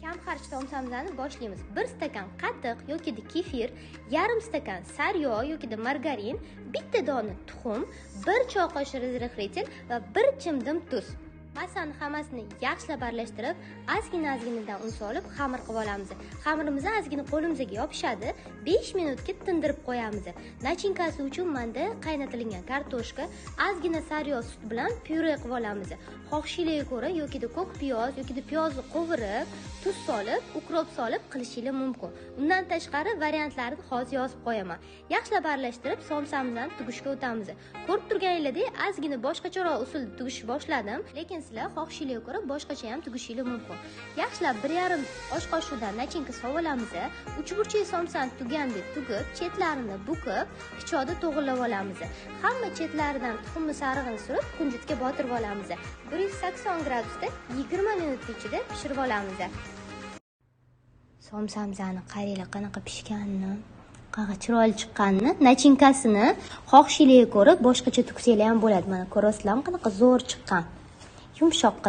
Kamxarj somsamzani boshlaymiz. 1 stakan qatiq yoki kefir, yarim stakan sariyog' yoki margarin, bitta dona tuxum, 1 choy qoshiq rezrixritel va 1 chimdim tuz. Massani hammasini yaxshilab aralashtirib, ozgina-ozginadan un solib xamir qilib olamiz. Xamirimizni ozgina qo'limizga yopishadi, 5 minutga tindirib qo'yamiz. Nachinkasi uchun menda qaynatilgan kartoshka, ozgina sariyog' sut bilan pyure qilib olamiz. Xohishingizga ko'ra yoki ko'k piyoz yoki piyozni qovurib, tuz solib, ukrop solib qilishingiz mumkin. Undan tashqari variantlarini hozir yozib qo'yaman. Yaxshilab aralashtirib, somsamizni tugishga o'tamiz. Ko'rib turganingizdek, ozgina boshqacharoq usulda tugish boshladim, lekin sizlar xohishingizga ko'ra boshqacha ham tugishingiz mumkin. Yaxshilab 1,5 osh qoshiqdan nachinka sovolamiz. Uchburchak somsani tugandek tugib, chetlarini bukib, pichoqda to'g'irlab olamiz. Hamma chetlaridan tuxumni sarig'ini surib, kunjutga botirib olamiz. 180 gradusda 20 minut ichida pishirib olamiz. Somsamzani qaranglar qanaqa pishganini, qanaqa chiroyli chiqqanini, nachinkasini xohishingizga ko'ra boshqacha tugsanglar ham bo'ladi. Mana ko'rasizlarmi qanaqa zo'r chiqqan. Yumshoqqina.